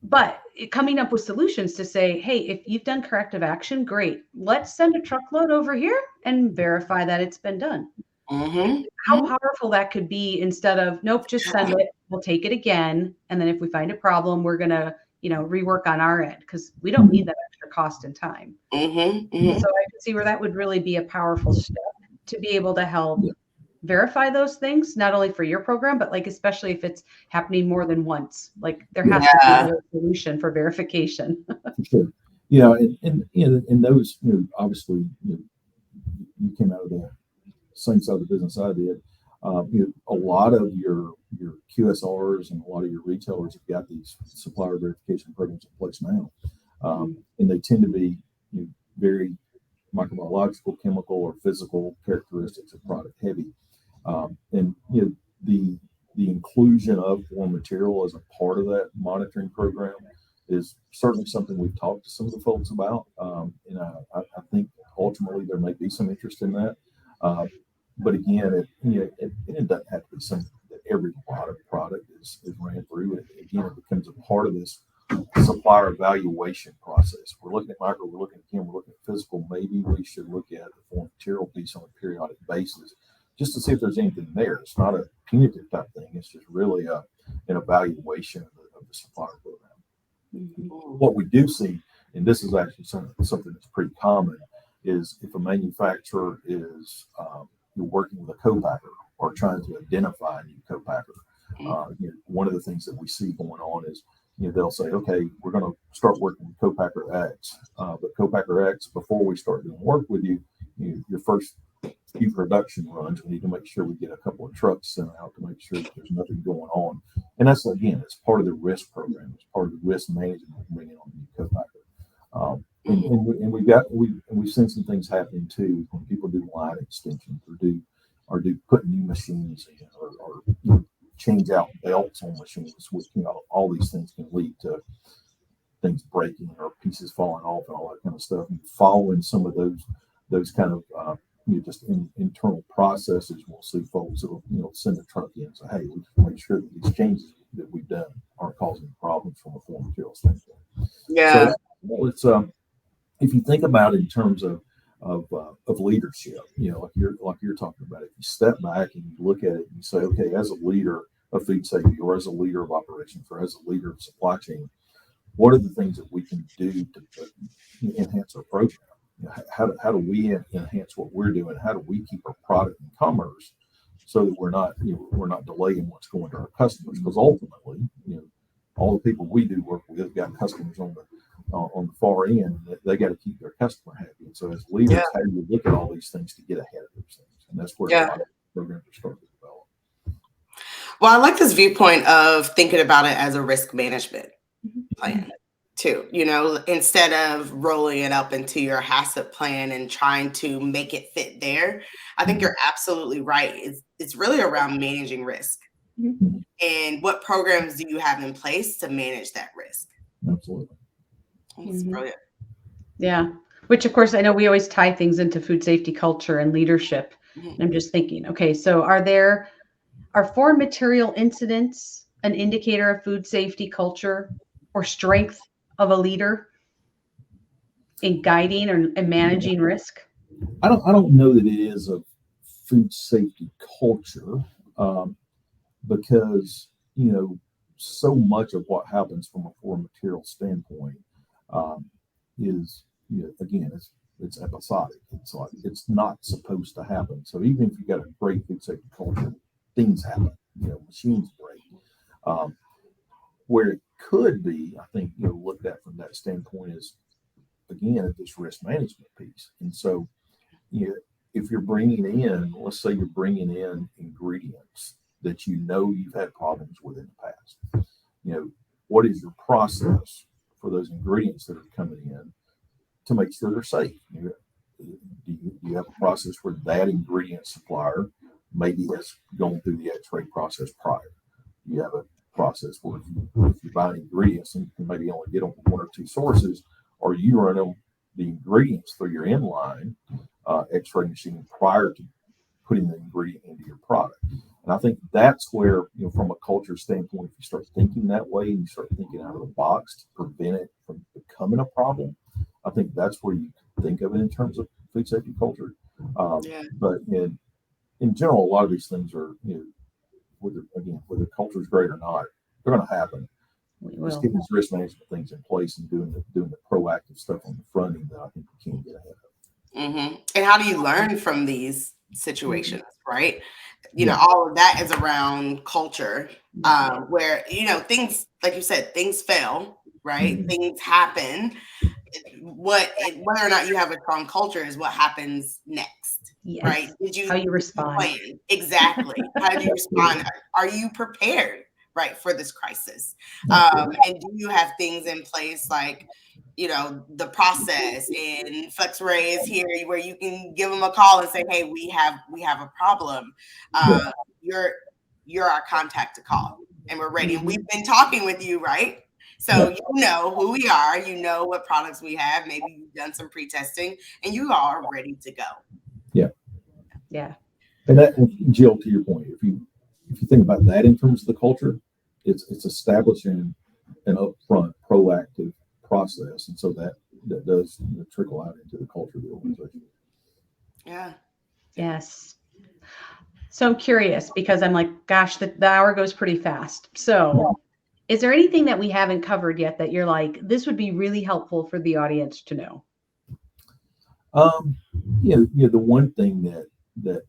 But coming up with solutions to say, hey, if you've done corrective action, great. Let's send a truckload over here and verify that it's been done. How powerful that could be instead of, nope, just send it. We'll take it again. And then if we find a problem, we're going to, rework on our end because we don't need that extra cost and time. So I can see where that would really be a powerful step to be able to help verify those things, not only for your program, but especially if it's happening more than once, there has to be a solution for verification. Sure. And those, obviously, you came out of the same side of the business I did. A lot of your QSRs and a lot of your retailers have got these supplier verification programs in place now. And they tend to be very microbiological, chemical, or physical characteristics of product heavy. And the inclusion of form material as a part of that monitoring program is certainly something we've talked to some of the folks about. And I think ultimately there may be some interest in that. But again, it doesn't have to be something that every product is ran through. Again, it becomes a part of this supplier evaluation process. We're looking at micro, we're looking at physical. Maybe we should look at the form material piece on a periodic basis just to see if there's anything there. It's not a punitive type thing. It's just really an evaluation of the supplier program. Mm-hmm. What we do see, and this is actually something that's pretty common, is if a manufacturer is working with a co-packer or trying to identify a new co-packer, one of the things that we see going on is they'll say, okay, we're going to start working with co-packer X, but co-packer X, before we start doing work with you, your first few production runs, we need to make sure we get a couple of trucks sent out to make sure that there's nothing going on. And that's, again, it's part of the risk program. It's part of the risk management of bringing on a new co-packer. And we've seen some things happen too when people do line extensions or do put new machines in or change out belts on machines, which all these things can lead to things breaking or pieces falling off and all that kind of stuff. And following some of those kind of just internal processes, we'll see folks that will send a truck in and say, hey, we just make sure that these changes that we've done aren't causing problems from a form material standpoint. Yeah. So it's if you think about it in terms of leadership, like you're talking about, if you step back and you look at it and you say, okay, as a leader of food safety or as a leader of operations or as a leader of supply chain, what are the things that we can do to enhance our program? How do we enhance what we're doing? How do we keep our product in commerce so that we're not delaying what's going to our customers? Because ultimately, all the people we do work with got customers on the far end. They got to keep their customer happy. And so as leaders, how do you look at all these things to get ahead of those things? And that's where a lot of programs are starting to develop. Well, I like this viewpoint of thinking about it as a risk management plan too, instead of rolling it up into your HACCP plan and trying to make it fit there. I think you're absolutely right. It's really around managing risk. Mm-hmm. And what programs do you have in place to manage that risk? Absolutely. That's brilliant. Yeah. Which, of course, I know we always tie things into food safety culture and leadership. Mm-hmm. And I'm just thinking, okay, so are foreign material incidents an indicator of food safety culture or strength of a leader in guiding and managing risk? I don't know that it is a food safety culture because so much of what happens from a foreign material standpoint is again it's episodic. It's like it's not supposed to happen. So even if you got a great food safety culture, things happen. Machines break. Where it could be, I think, looked at from that standpoint is, again, this risk management piece. And so, if you're bringing in, let's say you're bringing in ingredients that you've had problems with in the past, what is your process for those ingredients that are coming in to make sure they're safe? Do you have a process where that ingredient supplier maybe has gone through the X-ray process prior? You have a process where if you buy ingredients and you can maybe only get them from one or two sources, or you run them the ingredients through your inline X-ray machine prior to putting the ingredient into your product. And I think that's where, from a culture standpoint, if you start thinking that way and you start thinking out of the box to prevent it from becoming a problem, I think that's where you think of it in terms of food safety culture. But in general, a lot of these things are, whether culture is great or not, they're going to happen. Just getting these risk management things in place and doing the proactive stuff on the front end that I think we can get ahead of. Mm-hmm. And how do you learn from these situations, right? All of that is around culture, where, things, like you said, things fail, right? Mm-hmm. Things happen. Whether or not you have a strong culture is what happens next, right? How you respond. Exactly. How do you respond? Are you prepared, right, for this crisis? And do you have things in place like, the process and FlexXray is here where you can give them a call and say, hey, we have a problem. You're our contact to call and we're ready. And we've been talking with you, right? So you know who we are, you know what products we have, maybe you've done some pre-testing and you are ready to go. Yeah. And that, Jill, to your point, if you think about that in terms of the culture, it's establishing an upfront proactive process, and so that does trickle out into the culture of the organization. Yeah. Yes. So I'm curious because I'm like, gosh, the hour goes pretty fast. So is there anything that we haven't covered yet that you're like, this would be really helpful for the audience to know? The one thing that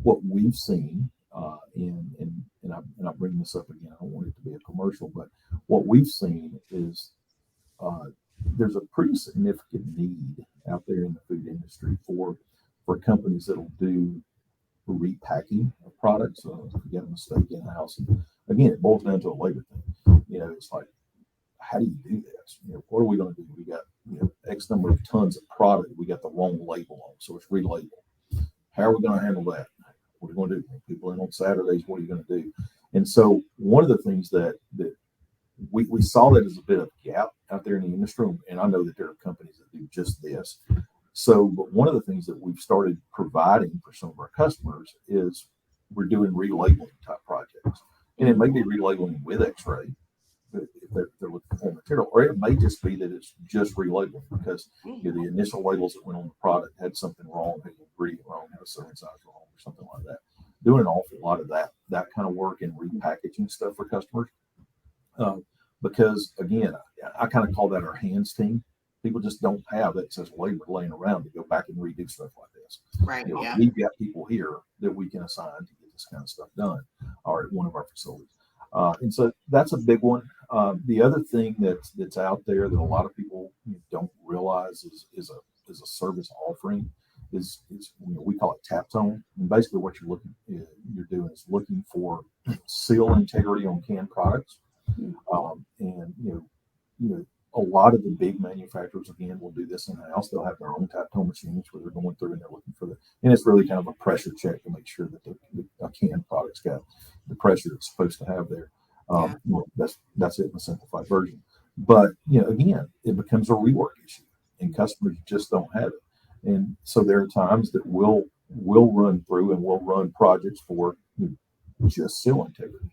what we've seen, and I bring this up again, I don't want it to be a commercial, but what we've seen is there's a pretty significant need out there in the food industry for companies that'll do repacking of products. If you get a mistake in house, and again, it boils down to a labor thing. It's like, how do you do this? What are we going to do? We got X number of tons of product. We got the wrong label on, so it's relabeled. How are we going to handle that? What are we going to do? People in on Saturdays, what are you going to do? And so one of the things that we saw that as a bit of a gap out there in the industry, and I know that there are companies that do just this. So, but one of the things that we've started providing for some of our customers is we're doing relabeling type projects. And it may be relabeling with X-ray if they're looking for material, or it may just be that it's just relabeling because the initial labels that went on the product had something wrong, had an ingredient wrong, had a serving size wrong, or something like that. Doing an awful lot of that kind of work and repackaging stuff for customers. Because again, I kind of call that our hands team. People just don't have excess labor laying around to go back and redo stuff like this. Right. Yeah. We've got people here that we can assign to get this kind of stuff done, or at one of our facilities. And so that's a big one. The other thing that's out there that a lot of people don't realize is a service offering is we call it tap tone. And basically what you're doing is looking for seal integrity on canned products. And a lot of the big manufacturers again will do this in house. They'll have their own tap tone machines where they're going through and they're looking for and it's really kind of a pressure check to make sure that a canned product's got the pressure it's supposed to have there. That's it in a simplified version. But again, it becomes a rework issue, and customers just don't have it. And so there are times that we'll run through and we'll run projects for just seal integrity.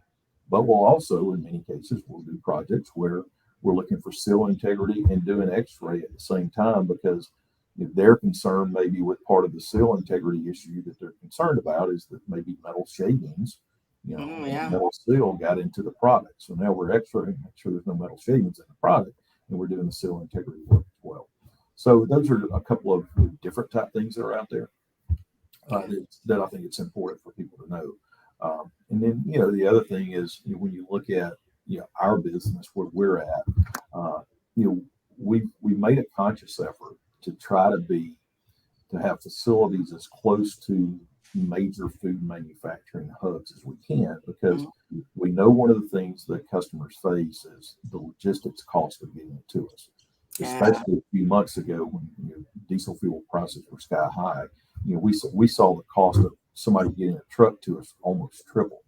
But we'll also, in many cases, we'll do projects where we're looking for seal integrity and doing X-ray at the same time because their concern maybe with part of the seal integrity issue that they're concerned about is that maybe metal shavings, metal seal got into the product. So now we're X-raying, make sure there's no metal shavings in the product, and we're doing the seal integrity work as well. So those are a couple of different type things that are out there that I think it's important for people to know. And then, the other thing is when you look at, our business where we're at, we've made a conscious effort to try to have facilities as close to major food manufacturing hubs as we can, because we know one of the things that customers face is the logistics cost of getting it to us. Especially a few months ago when diesel fuel prices were sky high, we saw the cost of somebody getting a truck to us almost triple.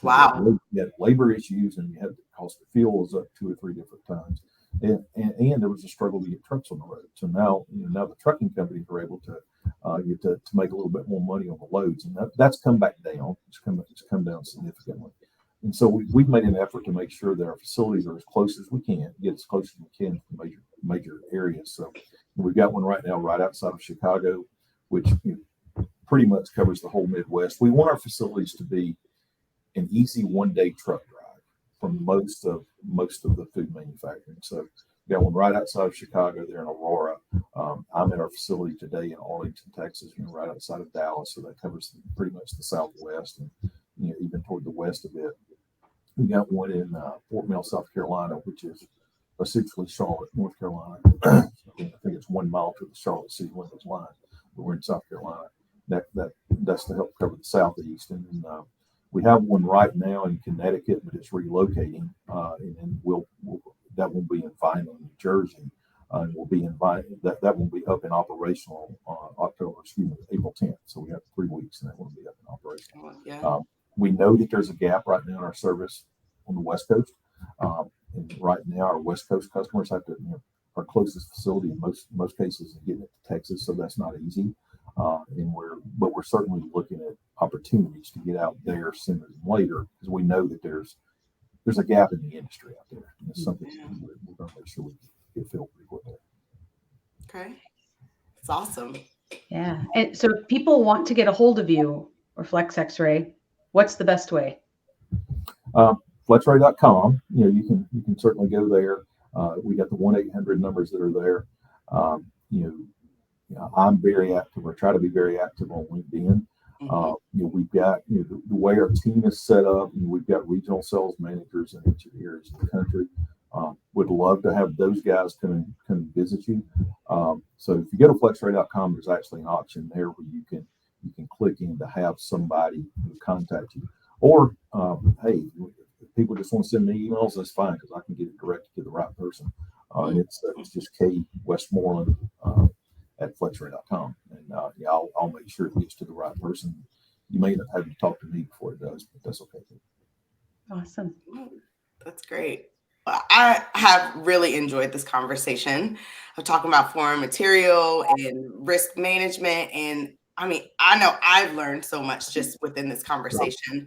Wow. You had labor issues, and you had the cost of fuel was up 2 or 3 different times, and there was a struggle to get trucks on the road. So now the trucking companies are able to get to make a little bit more money on the loads, and that's come back down. It's come down significantly. And so we've made an effort to make sure that our facilities are as close as we can, get as close as we can to major areas. So we've got one right now right outside of Chicago, which pretty much covers the whole Midwest. We want our facilities to be an easy one-day truck drive from most of the food manufacturing. So we got one right outside of Chicago there in Aurora. I'm at our facility today in Arlington, Texas, right outside of Dallas. So that covers pretty much the Southwest and even toward the west a bit. We got one in Fort Mill, South Carolina, which is essentially Charlotte, North Carolina. I think it's 1 mile to the Charlotte city limits line, but we're in South Carolina. That's to help cover the Southeast. And then we have one right now in Connecticut, but it's relocating, and that will be in Vineland, New Jersey, and will be that will be up and operational April 10th. So we have 3 weeks, and that will be up and operational. We know that there's a gap right now in our service on the West Coast, and right now our West Coast customers have to, our closest facility in most cases is getting it to Texas, so that's not easy. But we're certainly looking at opportunities to get out there sooner than later, because we know that there's a gap in the industry out there. And it's something we're going to make sure we get filled pretty quickly. Okay, it's awesome. Yeah, and so if people want to get a hold of you or FlexXray, what's the best way? FlexXray.com. You can certainly go there. We got the 1-800 numbers that are there. I'm very active, or try to be very active on LinkedIn. We've got the way our team is set up, and we've got regional sales managers in each of the areas of the country. Would love to have those guys come and visit you. So if you go to FlexXray.com, there's actually an option there where you can click in to have somebody contact you. Or hey, if people just want to send me emails, that's fine, because I can get it directed to the right person. And it's just K Westmoreland at FlexXray.com, and I'll make sure it gets to the right person. You may end up having to talk to me before it does, but that's okay too. Awesome. That's great. I have really enjoyed this conversation of talking about foreign material and risk management. And I mean, I know I've learned so much just within this conversation,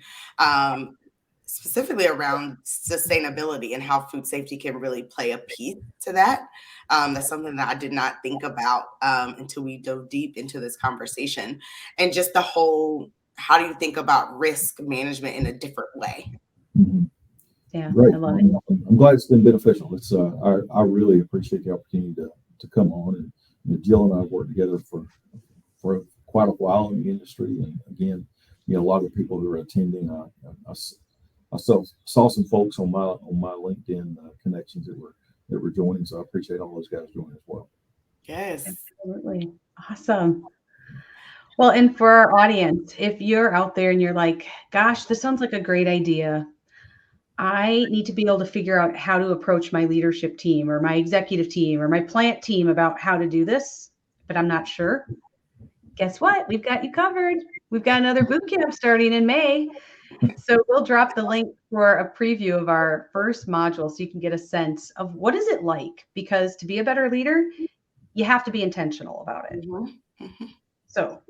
specifically around sustainability and how food safety can really play a piece to that. That's something that I did not think about until we dove deep into this conversation. And just the whole, how do you think about risk management in a different way? Mm-hmm. Yeah, great. I love it. I'm glad it's been beneficial. It's I really appreciate the opportunity to come on, and Jill and I have worked together for quite a while in the industry. And again, a lot of the people who are attending, I saw some folks on my LinkedIn connections that were joining, so I appreciate all those guys joining as well. Yes, absolutely, awesome. Well, and for our audience, if you're out there and you're like, gosh, this sounds like a great idea, I need to be able to figure out how to approach my leadership team or my executive team or my plant team about how to do this, but I'm not sure. Guess what? We've got you covered. We've got another boot camp starting in May. So we'll drop the link for a preview of our first module so you can get a sense of what is it like, because to be a better leader, you have to be intentional about it. Mm-hmm. So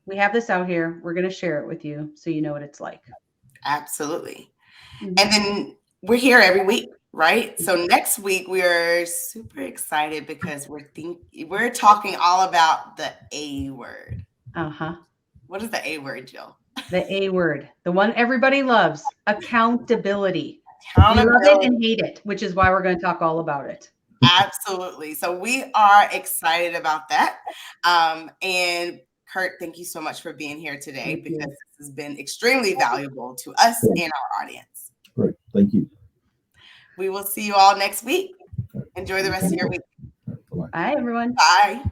we have this out here. We're going to share it with you so you know what it's like. Absolutely. And then we're here every week, right? So next week we are super excited because we're talking all about the A word. What is the A word, Jill? The A word, the one everybody loves, accountability. We love it and hate it, which is why we're going to talk all about it. Absolutely. So we are excited about that. And Kurt, thank you so much for being here today, because this has been extremely valuable to us and our audience. Great. Thank you. We will see you all next week. Enjoy the rest of your week. Bye. Bye, everyone. Bye.